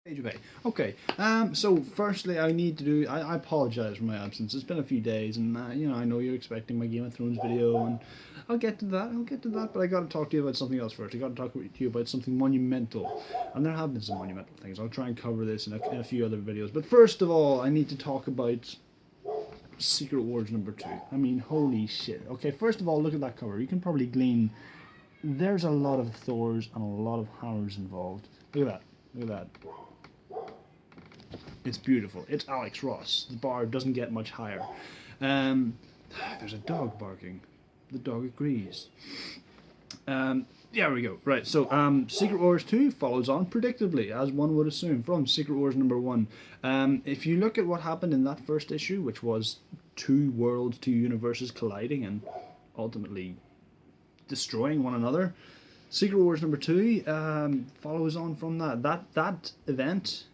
Page away. Okay. So firstly, I apologize for my absence. It's been a few days, and I know you're expecting my Game of Thrones video, and I'll get to that. I'll get to that. But I got to talk to you about something else first. I got to talk to you about something monumental, and there have been some monumental things. I'll try and cover this in a few other videos. But first of all, I need to talk about Secret Wars #2. I mean, holy shit. Okay. First of all, look at that cover. You can probably glean. There's a lot of Thors and a lot of hammers involved. Look at that. Look at that. It's beautiful. It's Alex Ross. The bar doesn't get much higher. Um, there's a dog barking. The dog agrees. There we go. Right, so Secret Wars 2 follows on predictably, as one would assume, from Secret Wars #1. If you look at what happened in that first issue, which was two worlds, two universes colliding and ultimately destroying one another, Secret Wars #2 follows on from that. That event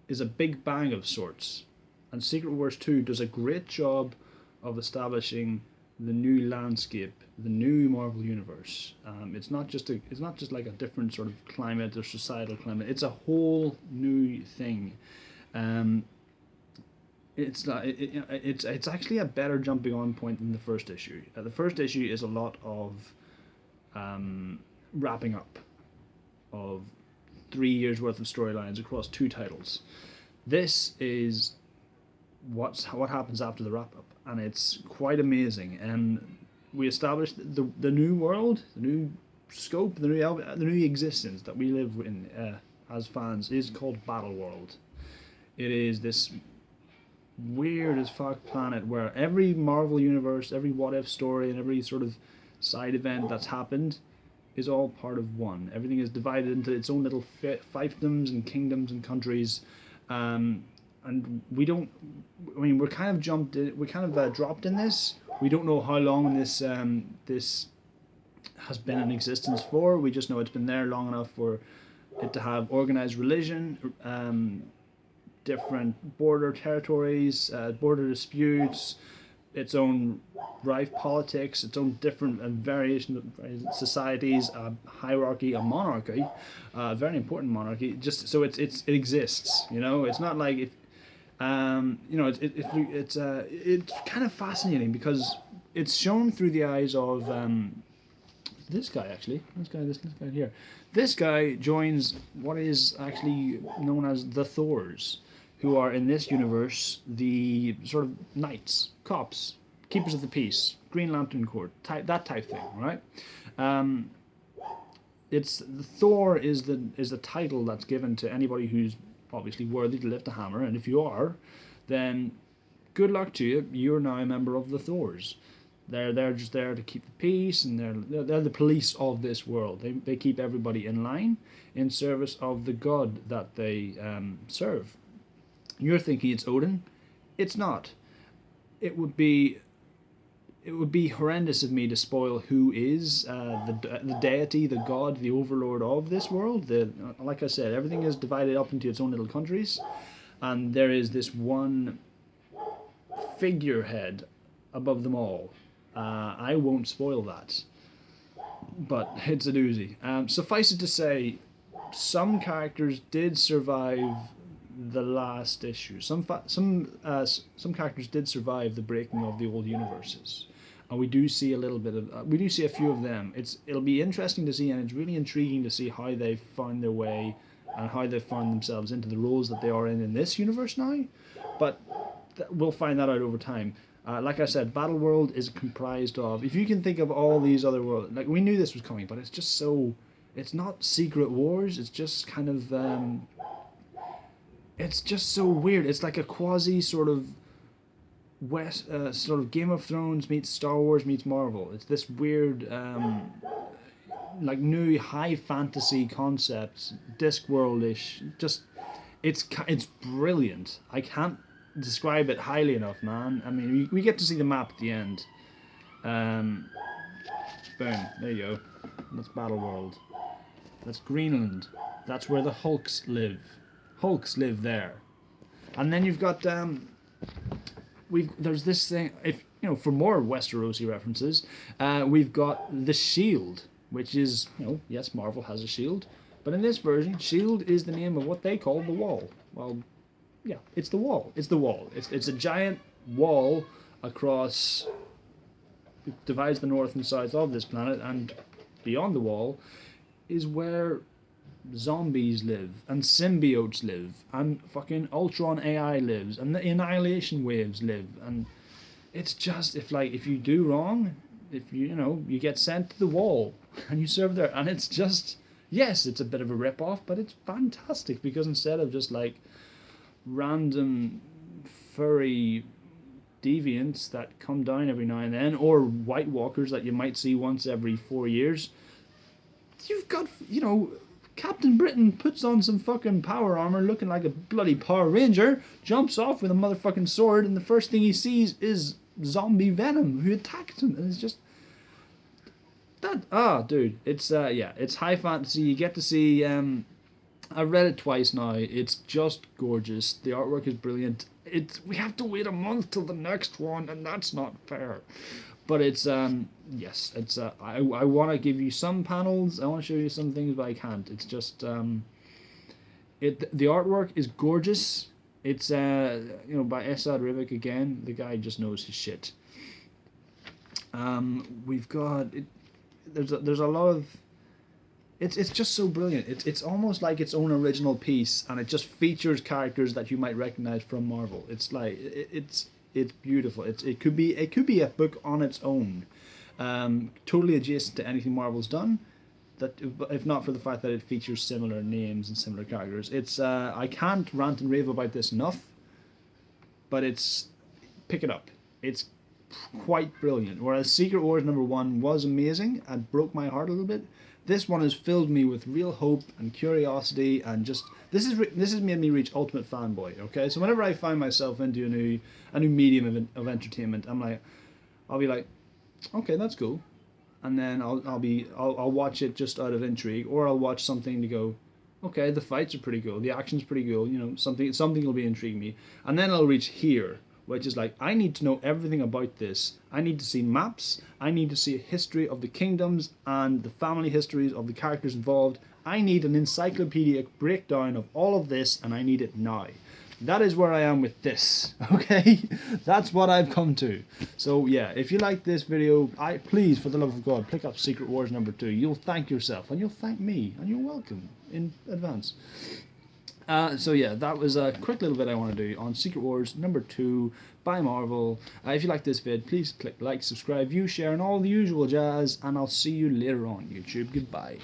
is a big bang of sorts, and Secret Wars 2 does a great job of establishing the new landscape, the new Marvel universe. It's not just like a different sort of climate or societal climate. It's a whole new thing. It's actually a better jumping on point than the first issue. The first issue is a lot of wrapping up of 3 years worth of storylines across two titles. This is what happens after the wrap up, and it's quite amazing. And we established the new world, the new scope, the new existence that we live in as fans is called Battle World. It is this weird as fuck planet where every Marvel universe, every what if story, and every sort of side event that's happened is all part of one. Everything is divided into its own little fiefdoms and kingdoms and countries, and we don't. I mean, we're kind of dropped in this. We don't know how long this has been in existence for. We just know it's been there long enough for it to have organized religion, different border territories, border disputes, its own rife politics, its own different variation of societies, a hierarchy, a monarchy, a very important monarchy. Just so it exists. It's not like if it's kind of fascinating because it's shown through the eyes of this guy actually. This guy here. This guy joins what is actually known as the Thors, who are in this universe the sort of knights, cops, keepers of the peace, Green Lantern Corps, that type thing, right? It's Thor is the title that's given to anybody who's obviously worthy to lift a hammer, and if you are, then good luck to you. You're now a member of the Thors. They're just there to keep the peace, and they're the police of this world. They keep everybody in line in service of the god that they serve. You're thinking it's Odin. It's not. It would be horrendous of me to spoil who is the deity, the god, the overlord of this world. Like I said, everything is divided up into its own little countries, and there is this one figurehead above them all. I won't spoil that, but it's a doozy. Suffice it to say, some characters did survive the last issue. Some characters did survive the breaking of the old universes, and we do see a few of them. It'll be interesting to see, and it's really intriguing to see how they found their way and how they found themselves into the roles that they are in this universe now. But we'll find that out over time. Like I said, Battle World is comprised of, if you can think of all these other worlds, like we knew this was coming, but it's just so, it's not Secret Wars, it's just kind of, it's just so weird. It's like a quasi sort of sort of Game of Thrones meets Star Wars meets Marvel. It's this weird, like new high fantasy concepts, Discworld-ish. Just, it's brilliant. I can't describe it highly enough, man. I mean, we get to see the map at the end. Boom, there you go. That's Battle World. That's Greenland. That's where the Hulks live. Hulks live there. And then you've got there's this thing, if for more Westerosi references, we've got the shield, which is, yes, Marvel has a shield, But in this version, Shield is the name of what they call the Wall. Well, yeah, it's the Wall. It's the Wall. It's a giant wall across, it divides the north and south of this planet, and beyond the wall is where zombies live, and symbiotes live, and fucking Ultron AI lives, and the Annihilation Waves live, and it's just, if you do wrong, if you get sent to the wall, and you serve there, and it's just, yes, it's a bit of a rip-off, but it's fantastic, because instead of just like random furry deviants that come down every now and then, or White Walkers that you might see once every 4 years, you've got, Captain Britain puts on some fucking power armor looking like a bloody Power Ranger, jumps off with a motherfucking sword, and the first thing he sees is zombie Venom who attacks him, and it's just dude, it's it's high fantasy. You get to see I've read it twice now. It's just gorgeous. The artwork is brilliant. We have to wait a month till the next one, and that's not fair. But it's yes, it's I want to give you some panels. I want to show you some things, but I can't. It's just the artwork is gorgeous. It's by Esad Rivik again. The guy just knows his shit. We've got it. There's a lot of. It's just so brilliant. It's almost like its own original piece, and it just features characters that you might recognize from Marvel. It's like it's beautiful. It could be a book on its own, totally adjacent to anything Marvel's done. That if not for the fact that it features similar names and similar characters, it's I can't rant and rave about this enough. But pick it up. It's quite brilliant. Whereas Secret Wars #1 was amazing and broke my heart a little bit, this one has filled me with real hope and curiosity, and just this has made me reach ultimate fanboy. Okay, so whenever I find myself into a new medium of entertainment, I'll be like, okay, that's cool, and then I'll watch it just out of intrigue, or I'll watch something to go, okay, the fights are pretty cool, the action's pretty cool, something will be intriguing me, and then I'll reach here, which is like, I need to know everything about this. I need to see maps. I need to see a history of the kingdoms and the family histories of the characters involved. I need an encyclopedic breakdown of all of this, and I need it now. That is where I am with this, okay? That's what I've come to. So yeah, if you like this video, please, for the love of God, pick up Secret Wars #2. You'll thank yourself, and you'll thank me, and you're welcome in advance. So yeah, that was a quick little bit I want to do on Secret Wars #2 by Marvel. If you like this vid, please click like, subscribe, view, share, and all the usual jazz, and I'll see you later on YouTube. Goodbye.